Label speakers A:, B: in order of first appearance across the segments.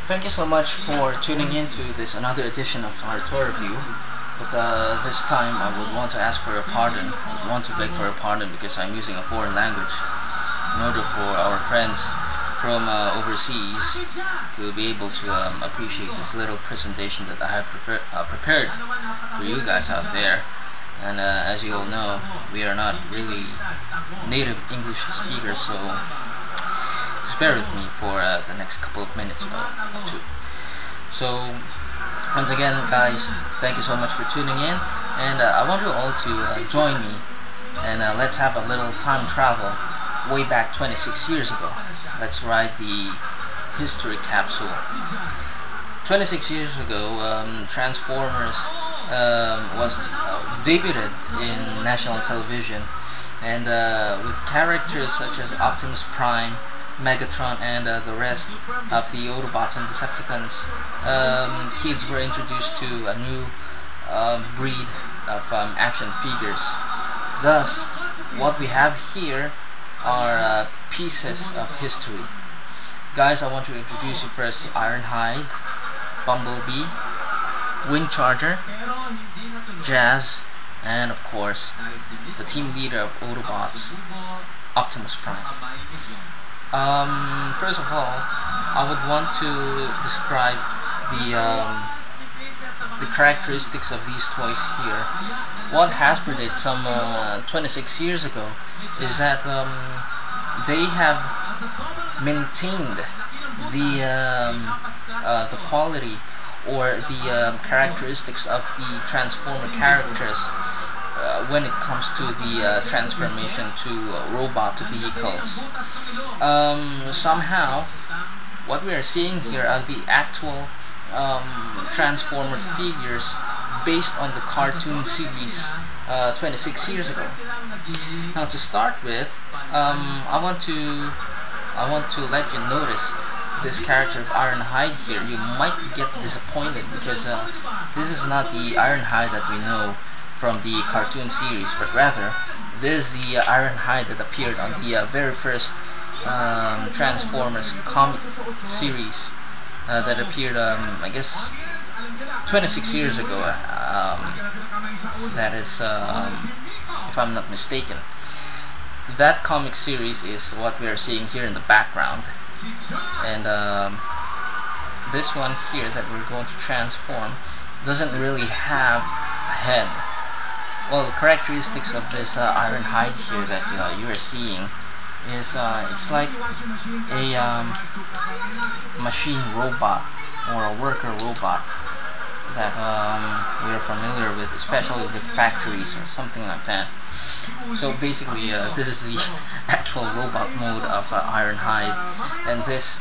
A: Thank you so much for tuning in to this another edition of our tour review. But this time I would want to ask for your pardon. I would want to beg for your pardon because I'm using a foreign language in order for our friends from overseas to be able to appreciate this little presentation that I have prepared for you guys out there. And as you all know, we are not really native English speakers, so spare with me for the next couple of minutes though, too. So once again, guys, thank you so much for tuning in, and I want you all to join me, and let's have a little time travel way back 26 years ago. Let's ride the history capsule. 26 years ago, Transformers was debuted in national television, and with characters such as Optimus Prime, Megatron, and the rest of the Autobots and Decepticons, kids were introduced to a new breed of action figures. Thus, what we have here are pieces of history. Guys, I want to introduce you first to Ironhide, Bumblebee, Windcharger, Jazz, and of course, the team leader of Autobots, Optimus Prime. First of all, I would want to describe the characteristics of these toys here. What Hasbro did some 26 years ago is that they have maintained the quality or the characteristics of the Transformer characters when it comes to the transformation to robot vehicles. Somehow, what we are seeing here are the actual Transformer figures based on the cartoon series 26 years ago. Now, to start with, I want to let you notice this character of Ironhide here. You might get disappointed because this is not the Ironhide that we know from the cartoon series, but rather this is the Ironhide that appeared on the very first Transformers comic series that appeared, I guess, 26 years ago. That is, if I'm not mistaken. That comic series is what we are seeing here in the background, and this one here that we're going to transform doesn't really have a head. Well, the characteristics of this Ironhide here that you are seeing is it's like a machine robot or a worker robot that we are familiar with, especially with factories or something like that. So basically, this is the actual robot mode of Ironhide, and this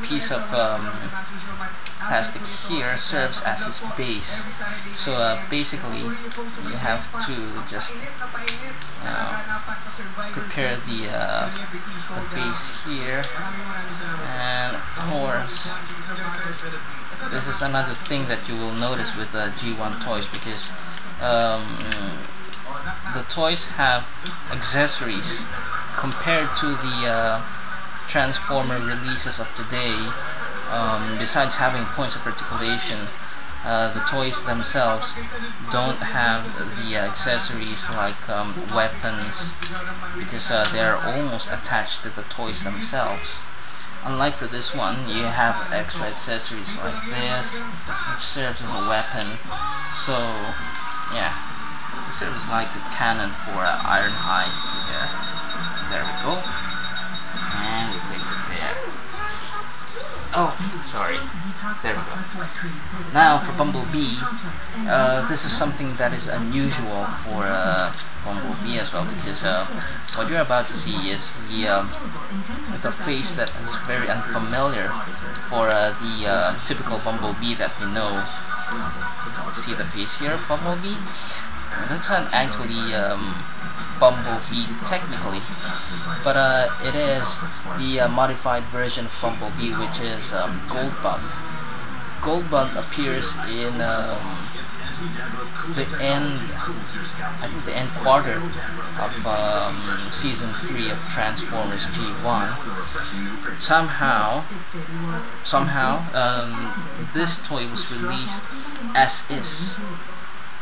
A: piece of plastic here serves as its base. So basically, you have to just prepare the base here, and of course, this is another thing that you will notice with the G1 toys, because the toys have accessories compared to the Transformer releases of today. Besides having points of articulation, the toys themselves don't have the accessories like weapons, because they are almost attached to the toys themselves. Unlike for this one, you have extra accessories like this, which serves as a weapon. So yeah, it serves like a cannon for Ironhide here. There we go, and we place it there. Oh, sorry. There we go. Now for Bumblebee, this is something that is unusual for Bumblebee as well, because what you're about to see is the face that is very unfamiliar for the typical Bumblebee that we know. See the face here of Bumblebee? That's not actually Bumblebee technically, but it is the modified version of Bumblebee, which is Goldbug. Goldbug appears in the end, I think the end quarter of season 3 of Transformers G1, somehow, this toy was released as is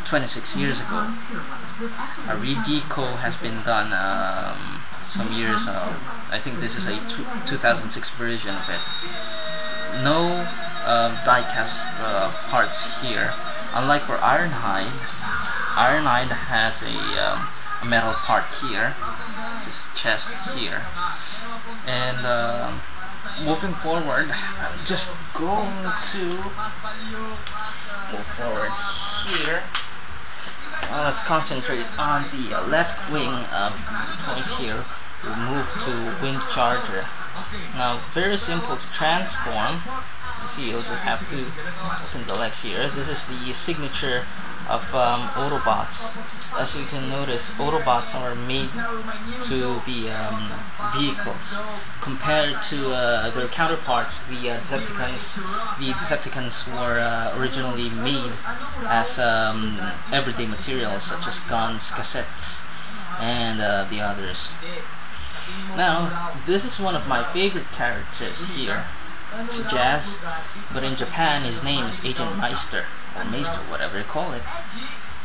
A: 26 years ago. A redeco has been done some years. I think this is a 2006 version of it. No die-cast parts here. Unlike for Ironhide, Ironhide has a metal part here, this chest here. And moving forward, I'm just going to move forward here. Let's concentrate on the left wing of the toys here. We'll move to Wind Charger. Now, very simple to transform. You see, you'll just have to open the legs here. This is the signature of Autobots. As you can notice, Autobots are made to be vehicles compared to their counterparts, the Decepticons. The Decepticons were originally made as everyday materials such as guns, cassettes, and the others. Now, this is one of my favorite characters here. It's Jazz, but in Japan his name is Agent Meister, or Meister, whatever you call it.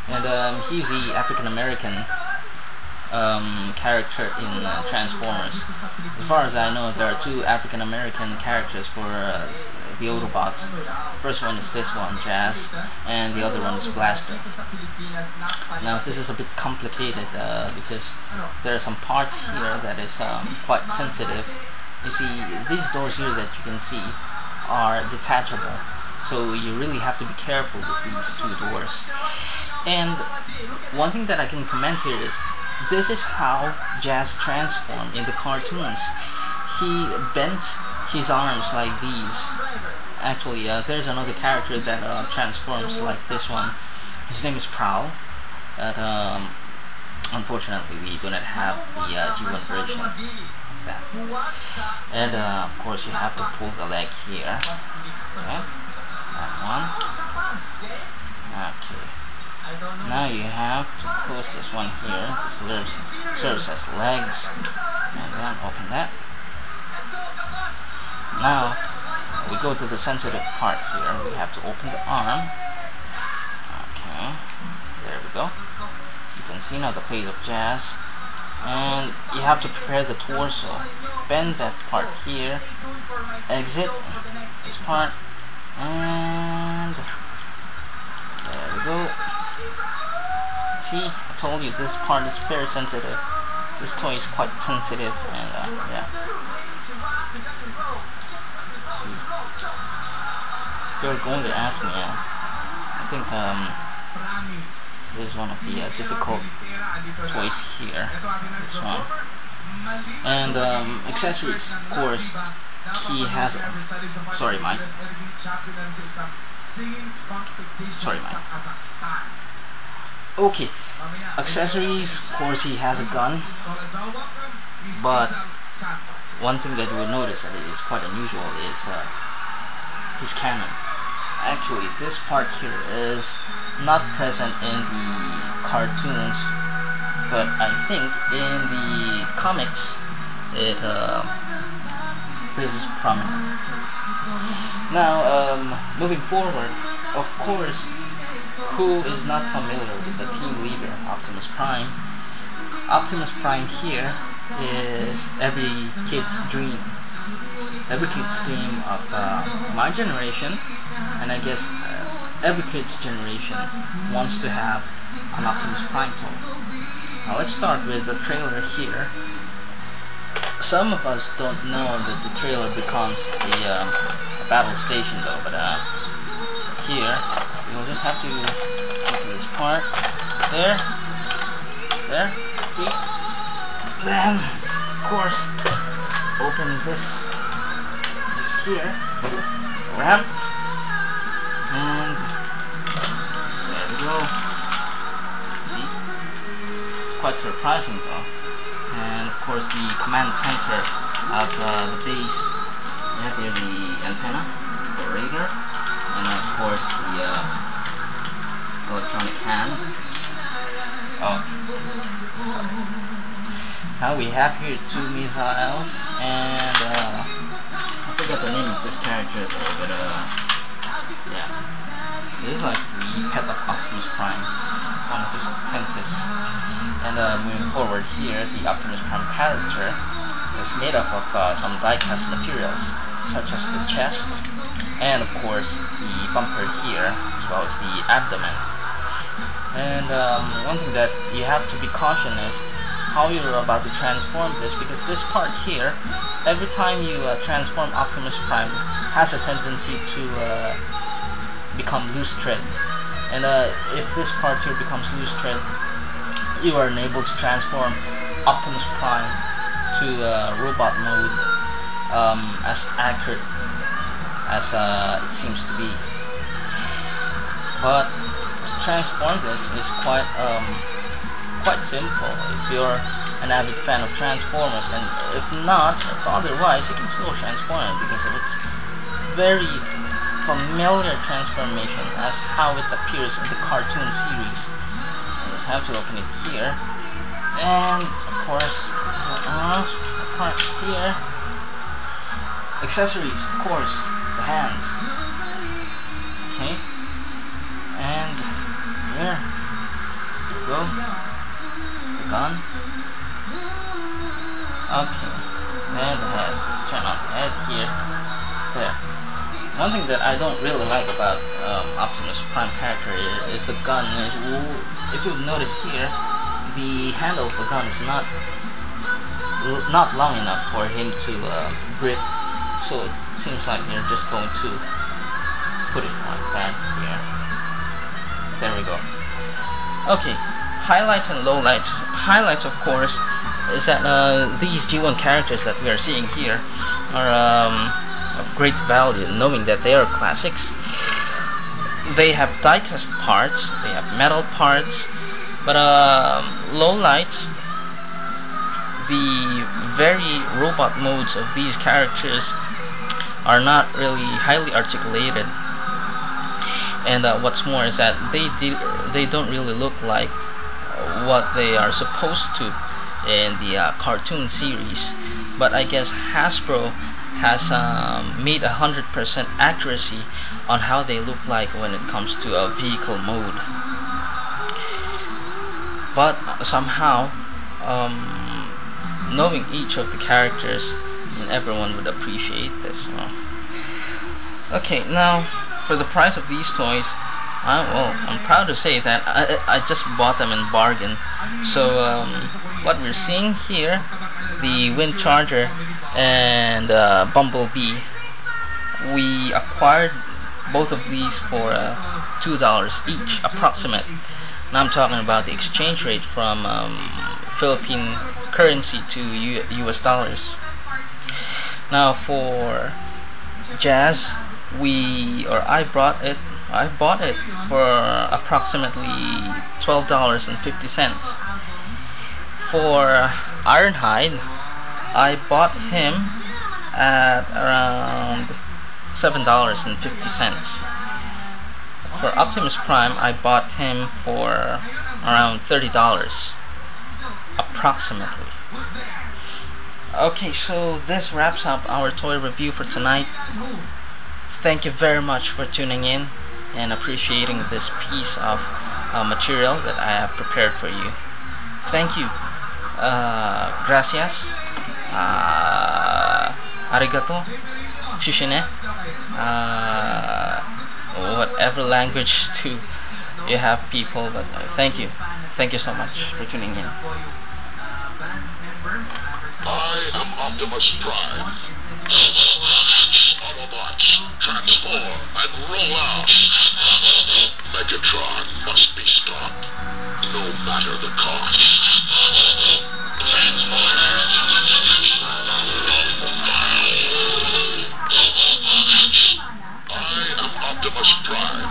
A: And he's the African American character in Transformers. As far as I know, there are two African American characters for the Autobots. First one is this one, Jazz, and the other one is Blaster. Now this is a bit complicated because there are some parts here that is quite sensitive. You see, these doors here that you can see are detachable, so you really have to be careful with these two doors. And one thing that I can comment here is, this is how Jazz transformed in the cartoons. He bends his arms like these. Actually, there's another character that transforms like this one. His name is Prowl. But unfortunately, we do not have the G1 version of that. And of course, you have to pull the leg here. Okay, that one. Okay. Now you have to close this one here. This serves as legs. And then open that. Now we go to the sensitive part here. We have to open the arm. Okay, there we go. You can see now the face of Jazz. And you have to prepare the torso. Bend that part here. Exit this part. And there we go. See, I told you this part is very sensitive. This toy is quite sensitive, and yeah. Let's see. If you're going to ask me, I think this is one of the difficult toys here. This one. And accessories, of course. He has. Sorry, Mike. Okay, accessories, of course he has a gun, but one thing that you will notice that is quite unusual is his cannon. Actually, this part here is not present in the cartoons, but I think in the comics this is prominent. Now, moving forward, of course, who is not familiar with the team leader, Optimus Prime? Optimus Prime here is every kid's dream. Every kid's dream of my generation, and I guess every kid's generation wants to have an Optimus Prime toy. Now let's start with the trailer here. Some of us don't know that the trailer becomes a battle station though, but here you'll just have to open this part. There, see? Then, of course, open this here, grab, and there we go. See? It's quite surprising though. And of course the command center of the base. Yeah, there's the antenna, the radar, and of course the electronic hand. Oh, sorry. Now we have here 2 missiles, and I forgot the name of this character though, but yeah, this is like the pet of Optimus Prime, one of his apprentices. And moving forward here, the Optimus Prime character is made up of some die-cast materials, such as the chest, and of course the bumper here, as well as the abdomen. And one thing that you have to be cautious is how you're about to transform this, because this part here, every time you transform Optimus Prime, has a tendency to become loose thread. And if this part here becomes loose thread, you are unable to transform Optimus Prime to robot mode as accurate as it seems to be. But to transform this is quite simple if you're an avid fan of Transformers, and if not, if otherwise, you can still transform it because of its very familiar transformation as how it appears in the cartoon series. I just have to open it here, and of course, parts here, accessories, of course, the hands. Okay, and here we go. Gun. Okay, and the head. Turn on the head here. There. One thing that I don't really like about Optimus Prime character is the gun. If you notice here, the handle of the gun is not long enough for him to grip. So it seems like you're just going to put it like that here. There we go. Okay. Highlights and lowlights. Highlights, of course, is that these G1 characters that we are seeing here are of great value, knowing that they are classics. They have die-cast parts, they have metal parts, but lowlights, the very robot modes of these characters are not really highly articulated, and what's more is that they don't really look like what they are supposed to in the cartoon series. But I guess Hasbro has made 100% accuracy on how they look like when it comes to a vehicle mode. But somehow, knowing each of the characters, everyone would appreciate this. Okay, now for the price of these toys, I'm proud to say that I just bought them in bargain. So what we're seeing here, the Wind Charger and Bumblebee, we acquired both of these for $2 each, approximate. Now I'm talking about the exchange rate from Philippine currency to US dollars. Now for Jazz, I bought it for approximately $12.50. For Ironhide, I bought him at around $7.50. For Optimus Prime, I bought him for around $30 approximately. Okay, so this wraps up our toy review for tonight. Thank you very much for tuning in and appreciating this piece of material that I have prepared for you. Thank you. Gracias. Arigato. Shishine. Whatever language you have, people, but thank you. Thank you so much for tuning in.
B: I am Optimus Prime. Autobots, transform and roll out. Megatron must be stopped, no matter the cost. I am Optimus Prime.